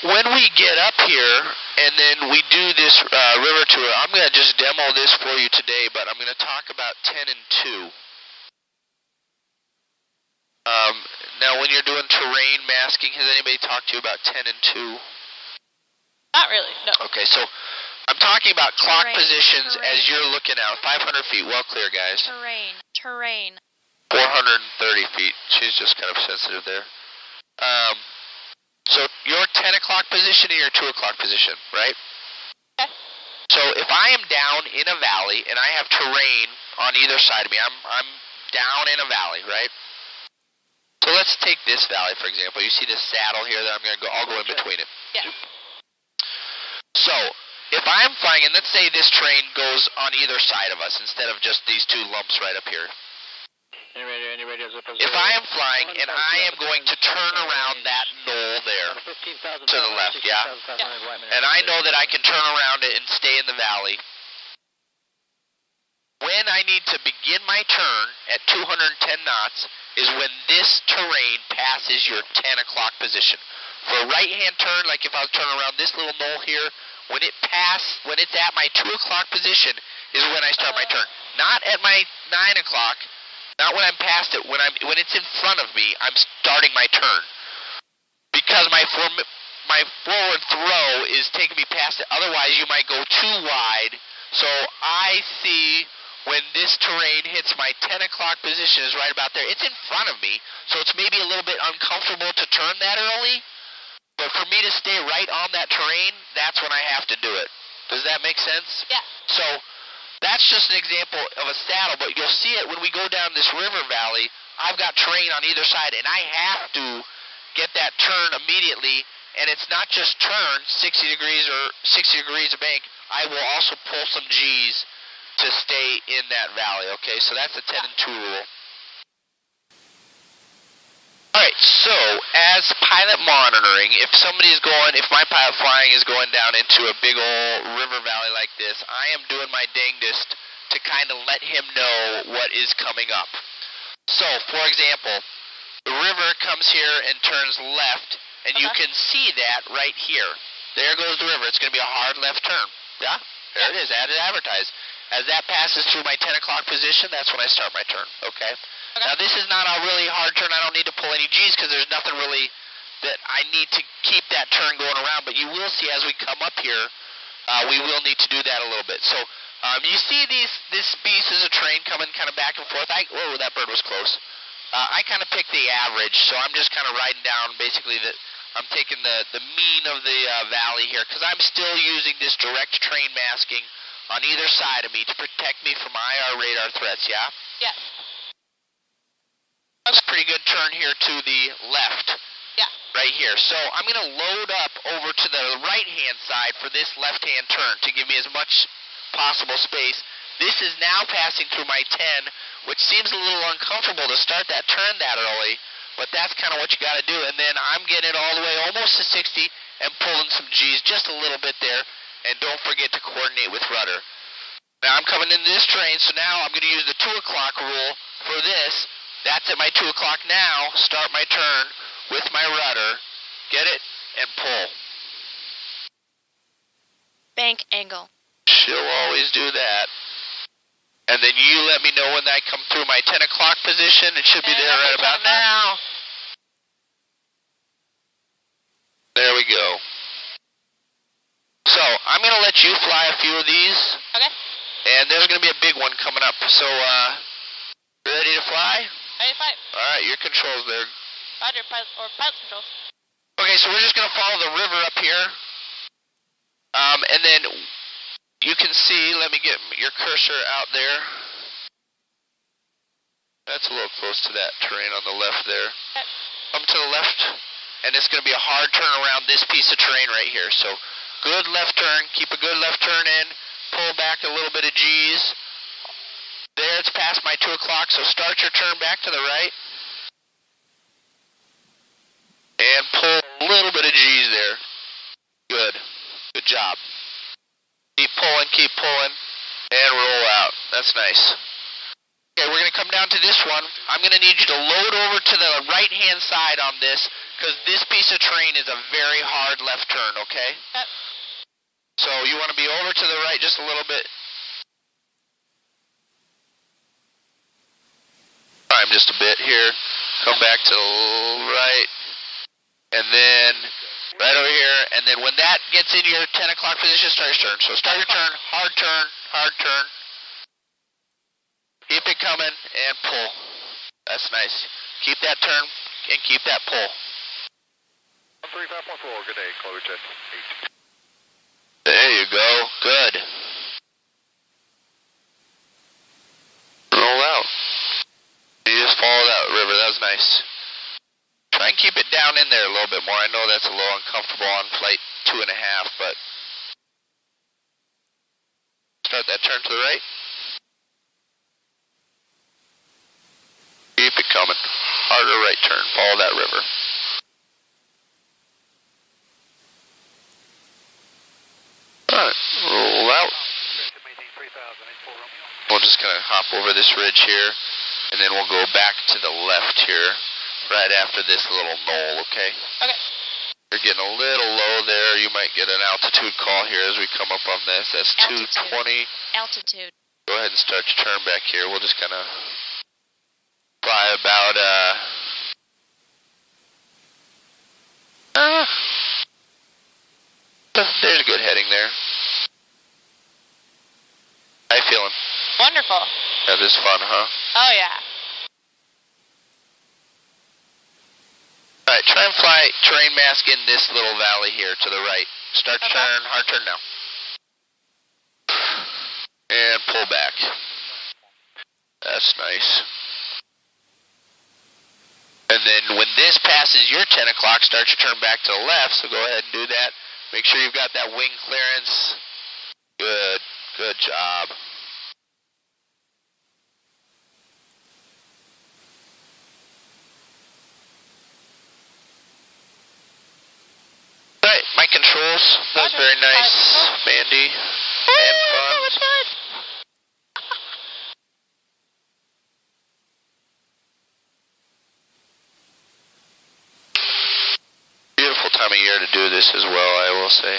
when we get up here and then we do this river tour, I'm going to just demo this for you today, but I'm going to talk about 10 and 2. Now, when you're doing terrain masking, has anybody talked to you about 10 and 2? Not really, no. Okay, so I'm talking about clock Terrain, positions terrain. as you're looking out. 500 feet, well clear, guys. Terrain. 430 feet. She's just kind of sensitive there. So your 10 o'clock position and your 2 o'clock position, right? Okay. So if I am down in a valley and I have terrain on either side of me, I'm down in a valley, right? So let's take this valley, for example. You see this saddle here that I'll go in between it. Yeah. So if I'm flying, and let's say this terrain goes on either side of us instead of just these two lumps right up here. If I am flying and I am going to turn around that knoll there to the left, yeah? And I know that I can turn around it and stay in the valley. When I need to begin my turn at 210 knots is when this terrain passes your 10 o'clock position. For a right-hand turn, like if I was turning around this little knoll here, when it's at my 2 o'clock position is when I start my turn. Not at my 9 o'clock. Not when I'm past it. When it's in front of me, I'm starting my turn. Because my forward throw is taking me past it. Otherwise, you might go too wide. So I see when this terrain hits my 10 o'clock position is right about there. It's in front of me, so it's maybe a little bit uncomfortable to turn that early. But for me to stay right on that terrain, that's when I have to do it. Does that make sense? Yeah. So that's just an example of a saddle, but you'll see it when we go down this river valley. I've got terrain on either side, and I have to get that turn immediately. And it's not just turn 60 degrees or 60 degrees of bank. I will also pull some G's to stay in that valley, okay? So that's the 10 and 2 rule. Alright, so as pilot monitoring, if my pilot flying is going down into a big old river valley like this, I am doing my dangdest to kind of let him know what is coming up. So, for example, the river comes here and turns left, and you can see that right here. There goes the river. It's going to be a hard left turn. Yeah? There it is, advertised. As that passes through my 10 o'clock position, that's when I start my turn, okay? Now, this is not a really hard turn. I don't need to pull any G's because there's nothing really that I need to keep that turn going around. But you will see as we come up here, we will need to do that a little bit. So you see this pieces of terrain coming kind of back and forth. Whoa, that bird was close. I kind of picked the average, so I'm just kind of riding down basically I'm taking the mean of the valley here because I'm still using this direct terrain masking on either side of me to protect me from IR radar threats, yeah? Yes. That's a pretty good turn here to the left. Yeah. Right here. So I'm going to load up over to the right-hand side for this left-hand turn to give me as much possible space. This is now passing through my 10, which seems a little uncomfortable to start that turn that early, but that's kind of what you got to do. And then I'm getting it all the way almost to 60 and pulling some G's just a little bit there. And don't forget to coordinate with rudder. Now I'm coming into this terrain, so now I'm going to use the 2 o'clock rule for this. That's at my 2 o'clock now. Start my turn with my rudder. Get it and pull. Bank angle. She'll always do that. And then you let me know when I come through my 10 o'clock position. It should be there right about now. There we go. So, I'm going to let you fly a few of these. Okay. And there's going to be a big one coming up. So, ready to fly? Ready to fly. All right, your controls there. Roger, pilot controls. Okay, so we're just going to follow the river up here. And then you can see, let me get your cursor out there. That's a little close to that terrain on the left there. Okay. Come to the left, and it's going to be a hard turn around this piece of terrain right here. So, good left turn, keep a good left turn in, pull back a little bit of G's. There, it's past my 2 o'clock, so start your turn back to the right. And pull a little bit of G's there. Good. Good job. Keep pulling, and roll out. That's nice. Okay, we're going to come down to this one. I'm going to need you to load over to the right-hand side on this, because this piece of terrain is a very hard left turn, okay? Yep. So you want to be over to the right just a little bit. Time just a bit here. Come back to the right. And then right over here. And then when that gets in your 10 o'clock position, start your turn. So start your turn, hard turn, hard turn. Keep it coming and pull. That's nice. Keep that turn and keep that pull. 135.4, good day, close at 8. There you go. Good. Roll out. You just follow that river. That was nice. Try and keep it down in there a little bit more. I know that's a little uncomfortable on flight 2.5, but start that turn to the right. Keep it coming. Harder right turn. Follow that river. Alright, roll out. We're just going to hop over this ridge here, and then we'll go back to the left here, right after this little knoll, okay? Okay. You're getting a little low there. You might get an altitude call here as we come up on this. That's Altitude. 220. Altitude. Go ahead and start your turn back here. We'll just kind of fly about, there's a good heading there. How you feeling? Wonderful. Yeah, this is fun, huh? Oh, yeah. Alright, try and fly terrain mask in this little valley here to the right. Start your turn, hard turn now. And pull back. That's nice. And then when this passes your 10 o'clock, start your turn back to the left, so go ahead and do that. Make sure you've got that wing clearance. Good, good job. Alright, my controls. That was very nice, Mandy. And fun. That was good. Beautiful time of year to do this as well, I will say.